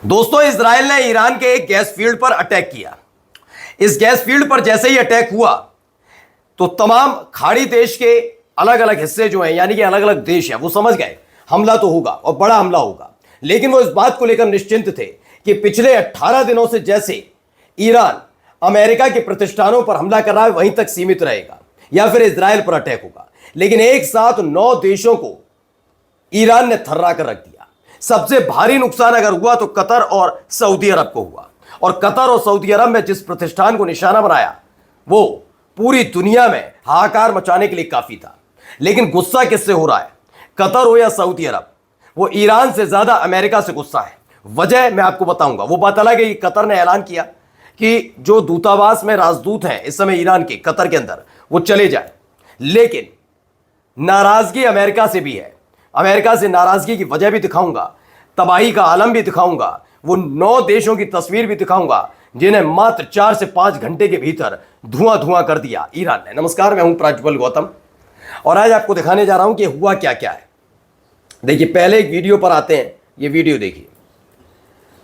दोस्तों, इजराइल ने ईरान के एक गैस फील्ड पर अटैक किया। इस गैस फील्ड पर जैसे ही अटैक हुआ तो तमाम खाड़ी देश के अलग अलग हिस्से जो हैं, यानी कि अलग अलग देश हैं, वो समझ गए हमला तो होगा और बड़ा हमला होगा। लेकिन वो इस बात को लेकर निश्चिंत थे कि पिछले 18 दिनों से जैसे ईरान अमेरिका के प्रतिष्ठानों पर हमला कर रहा है वहीं तक सीमित रहेगा या फिर इजराइल पर अटैक होगा। लेकिन एक साथ 9 देशों को ईरान ने थर्रा कर रख दिया। सबसे भारी नुकसान अगर हुआ तो कतर और सऊदी अरब को हुआ। और कतर और सऊदी अरब में जिस प्रतिष्ठान को निशाना बनाया वो पूरी दुनिया में हाहाकार मचाने के लिए काफी था। लेकिन गुस्सा किससे हो रहा है, कतर हो या सऊदी अरब? वो ईरान से ज्यादा अमेरिका से गुस्सा है। वजह मैं आपको बताऊंगा। वो बात अलग है कि कतर ने ऐलान किया कि जो दूतावास में राजदूत हैं इस समय ईरान के कतर के अंदर वो चले जाए, लेकिन नाराजगी अमेरिका से भी है। अमेरिका से नाराजगी की वजह भी दिखाऊंगा, तबाही का आलम भी दिखाऊंगा, वो 9 देशों की तस्वीर भी दिखाऊंगा जिन्हें मात्र 4 से 5 घंटे के भीतर धुआं धुआं कर दिया ईरान ने। नमस्कार, मैं हूं प्राज्वल गौतम और आज आपको दिखाने जा रहा हूं कि हुआ क्या क्या है। देखिए, पहले एक वीडियो पर आते हैं। ये वीडियो देखिए,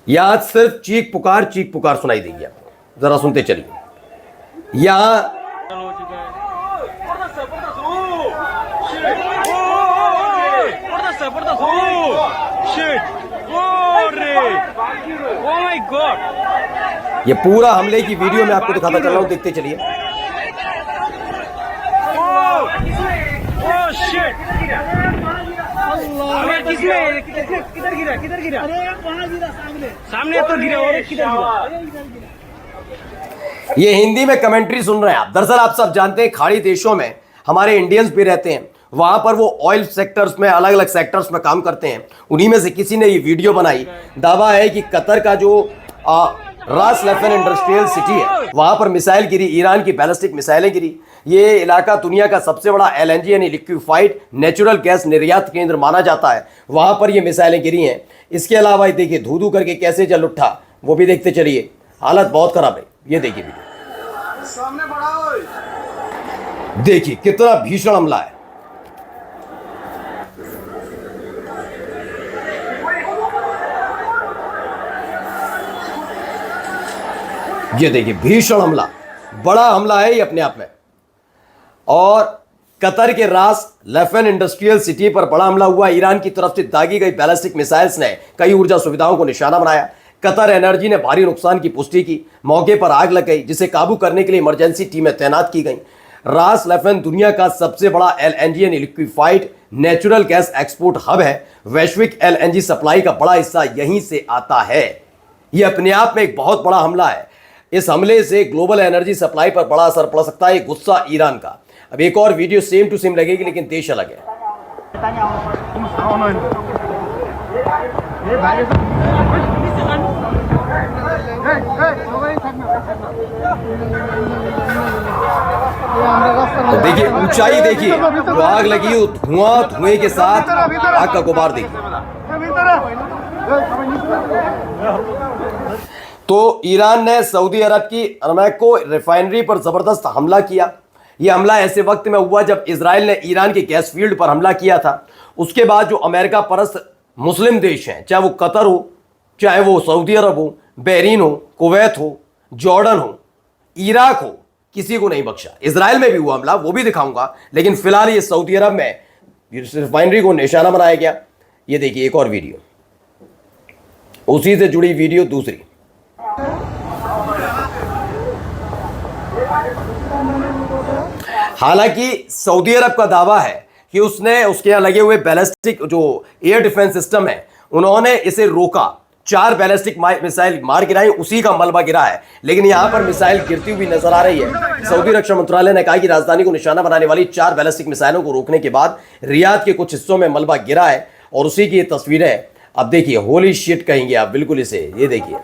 यह आज सिर्फ चीख पुकार सुनाई देगी आपको। जरा सुनते चलिए। यहां ये पूरा हमले की वीडियो मैं आपको दिखाता चल रहा हूं, देखते चलिए। किधर गिरा? सामने तो गिरा और किधर गिरा? ये हिंदी में कमेंट्री सुन रहे हैं आप। दरअसल आप सब जानते हैं खाड़ी देशों में हमारे इंडियंस भी रहते हैं। वहां पर वो ऑयल सेक्टर्स में, अलग अलग सेक्टर्स में काम करते हैं। उन्हीं में से किसी ने ये वीडियो बनाई। दावा है कि कतर का जो रास लफन इंडस्ट्रियल सिटी है वहां पर मिसाइल गिरी, ईरान की बैलिस्टिक मिसाइलें गिरी। ये इलाका दुनिया का सबसे बड़ा एलएनजी यानी लिक्विफाइड नेचुरल गैस निर्यात केंद्र माना जाता है। वहां पर ये मिसाइलें गिरी हैं। इसके अलावा देखिए धू धू करके कैसे जल उठा, वो भी देखते चलिए। हालत बहुत खराब है। ये देखिए वीडियो, सामने बढ़ाओ। देखिए कितना भीषण हमला है। ये देखिए भीषण हमला, बड़ा हमला है ये अपने आप में। और कतर के रास लफन इंडस्ट्रियल सिटी पर बड़ा हमला हुआ। ईरान की तरफ से दागी गई बैलिस्टिक मिसाइल्स ने कई ऊर्जा सुविधाओं को निशाना बनाया। कतर एनर्जी ने भारी नुकसान की पुष्टि की। मौके पर आग लग गई जिसे काबू करने के लिए इमरजेंसी टीमें तैनात की गई। रास लफन दुनिया का सबसे बड़ा एलएनजी यानी liquefied natural gas export hub है। वैश्विक एलएनजी सप्लाई का बड़ा हिस्सा यहीं से आता है। यह अपने आप में एक बहुत बड़ा हमला है। इस हमले से ग्लोबल एनर्जी सप्लाई पर बड़ा असर पड़ सकता है। गुस्सा ईरान का। अब एक और वीडियो सेम टू सेम लगेगी लेकिन देश अलग है। तो देखिए ऊंचाई, देखिए जो आग लगी वो धुएं के साथ आग का गुबार देखिए। तो ईरान ने सऊदी अरब की अरामको रिफाइनरी पर जबरदस्त हमला किया। यह हमला ऐसे वक्त में हुआ जब इजराइल ने ईरान के गैस फील्ड पर हमला किया था। उसके बाद जो अमेरिका परस्त मुस्लिम देश हैं, चाहे वो कतर हो, चाहे वो सऊदी अरब हो, बहरीन हो, कुवैत हो, जॉर्डन हो, इराक हो, किसी को नहीं बख्शा। इजराइल में भी हुआ हमला, वो भी दिखाऊंगा। लेकिन फिलहाल ये सऊदी अरब में रिफाइनरी को निशाना बनाया गया। ये देखिए एक और वीडियो, उसी से जुड़ी वीडियो दूसरी। हालांकि सऊदी अरब का दावा है कि उसने उसके यहां लगे हुए बैलिस्टिक जो एयर डिफेंस सिस्टम है उन्होंने इसे रोका। 4 बैलिस्टिक मिसाइल मार गिराई, उसी का मलबा गिरा है। लेकिन यहां पर मिसाइल गिरती हुई नजर आ रही है। सऊदी रक्षा मंत्रालय ने कहा कि राजधानी को निशाना बनाने वाली 4 बैलिस्टिक मिसाइलों को रोकने के बाद रियाद के कुछ हिस्सों में मलबा गिरा है और उसी की ये तस्वीरें अब देखिए। होली शिट कहेंगे आप बिल्कुल इसे। ये देखिए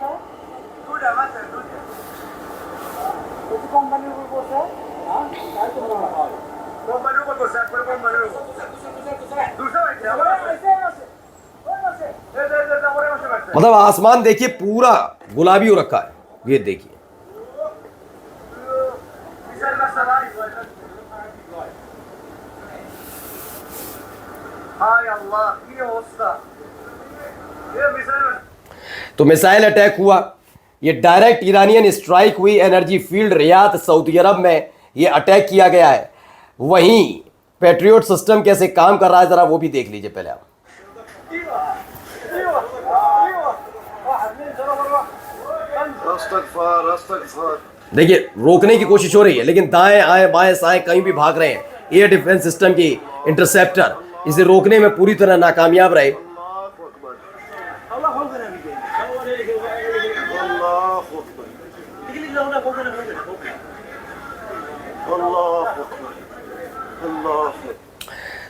मतलब आसमान देखिए पूरा गुलाबी हो रखा है। ये देखिए तो मिसाइल अटैक हुआ, ये डायरेक्ट ईरानियन स्ट्राइक हुई एनर्जी फील्ड रियाद सऊदी अरब में, ये अटैक किया गया है। वहीं पैट्रियोट सिस्टम कैसे काम कर रहा है जरा वो भी देख लीजिए पहले आप। देखिए रोकने की कोशिश हो रही है लेकिन दाएं आए बाएं साएं कहीं भी भाग रहे हैं। एयर डिफेंस सिस्टम की इंटरसेप्टर इसे रोकने में पूरी तरह नाकामयाब रहे।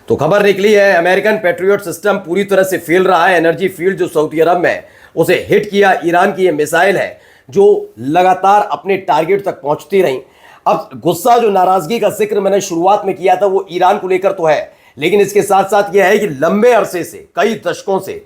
तो खबर निकली है अमेरिकन पैट्रियोट सिस्टम पूरी तरह से फेल रहा है। एनर्जी फील्ड जो सऊदी अरब में उसे हिट किया, ईरान की ये मिसाइल है जो लगातार अपने टारगेट तक पहुंचती रही। अब गुस्सा जो नाराजगी का जिक्र मैंने शुरुआत में किया था वो ईरान को लेकर तो है, लेकिन इसके साथ साथ यह है कि लंबे अरसे से कई दशकों से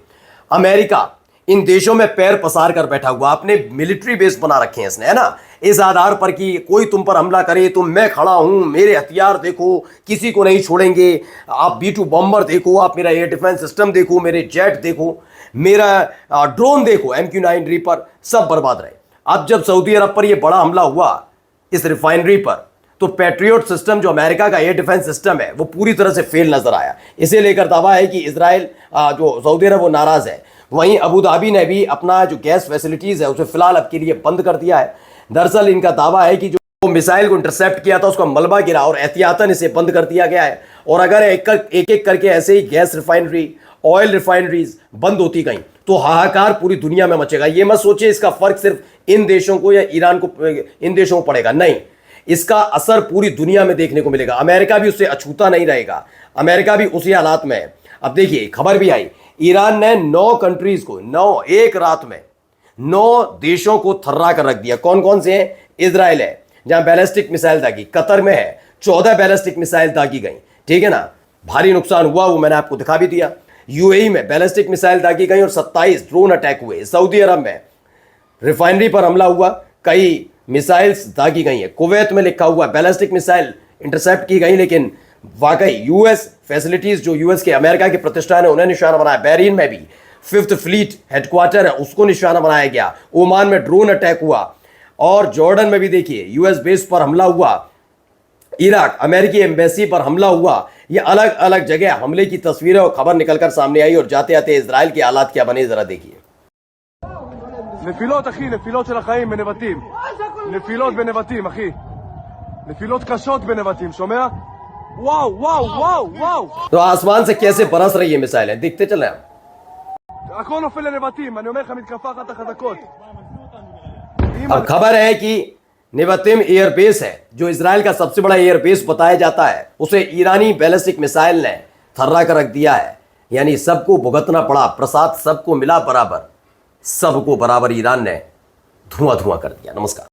अमेरिका इन देशों में पैर पसार कर बैठा हुआ, अपने मिलिट्री बेस बना रखे हैं इसने, है ना, इस आधार पर कि कोई तुम पर हमला करे तो मैं खड़ा हूं, मेरे हथियार देखो, किसी को नहीं छोड़ेंगे, आप B-2 बॉम्बर देखो, आप मेरा एयर डिफेंस सिस्टम देखो, मेरे जेट देखो, मेरा ड्रोन देखो, MQ-9 रीपर, सब बर्बाद रहे। अब जब सऊदी अरब पर यह बड़ा हमला हुआ इस रिफाइनरी पर, तो पैट्रियोट सिस्टम जो अमेरिका का एयर डिफेंस सिस्टम है वो पूरी तरह से फेल नजर आया। इसे लेकर दावा है कि इजराइल जो सऊदी अरब वो नाराज है। वहीं अबू धाबी ने भी अपना जो गैस फैसिलिटीज है उसे फिलहाल अब के लिए बंद कर दिया है। दरअसल इनका दावा है कि जो मिसाइल को इंटरसेप्ट किया था उसका मलबा गिरा और एहतियातन इसे बंद कर दिया गया है। और अगर एक एक करके ऐसे ही गैस रिफाइनरी, ऑयल रिफाइनरीज बंद होती गई तो हाहाकार पूरी दुनिया में मचेगा। ये मत सोचिए इसका फर्क सिर्फ इन देशों को या ईरान को, इन देशों को पड़ेगा, नहीं, इसका असर पूरी दुनिया में देखने को मिलेगा। अमेरिका भी उससे अछूता नहीं रहेगा, अमेरिका भी उसी हालात में है। अब देखिए खबर भी आई, ईरान ने 9 कंट्रीज को, 9 एक रात में 9 देशों को थर्रा कर रख दिया। कौन कौन से हैं? इजराइल है जहां बैलिस्टिक मिसाइल दागी, कतर में है 14 बैलिस्टिक मिसाइल दागी गई, ठीक है ना, भारी नुकसान हुआ, वो मैंने आपको दिखा भी दिया। यूएई में बैलिस्टिक मिसाइल दागी गई और 27 ड्रोन अटैक हुए। सऊदी अरब में रिफाइनरी पर हमला हुआ, कई मिसाइल्स दागी गई है। कुवैत में लिखा हुआ बैलिस्टिक मिसाइल इंटरसेप्ट की गई, लेकिन वाकई यूएस फैसिलिटीज जो यूएस के अमेरिका के प्रतिष्ठान है उन्हें निशाना बनाया। बहरीन में भी 5th फ्लीट हेडक्वार्टर है उसको निशाना बनाया गया। ओमान में ड्रोन अटैक हुआ और जॉर्डन में भी देखिए यूएस बेस पर हमला हुआ। इराक अमेरिकी एम्बेसी पर हमला हुआ। ये अलग अलग जगह हमले की तस्वीरें और खबर निकलकर सामने आई। और जाते जाते इजराइल के हालात क्या बने जरा देखिए। נפילות אחי, נפילות של החיים בנבטים, נפילות בנבטים אחי, נפילות קשות בנבטים, שומע? וואו וואו וואו וואו, तो आसमान से कैसे बरस रही है मिसाइलें, देखते चले आप। הכל נופל לנבטים, אני אומר לך מתקפה אחת החזקות। अब खबर है कि निबतिम एयरबेस है जो इजराइल का सबसे बड़ा एयरबेस बताया जाता है, उसे ईरानी बैलिस्टिक मिसाइल ने थर्रा कर रख दिया है। यानी सबको भुगतना पड़ा, प्रसाद सबको मिला बराबर, सबको बराबर ईरान ने धुआं धुआं कर दिया। नमस्कार।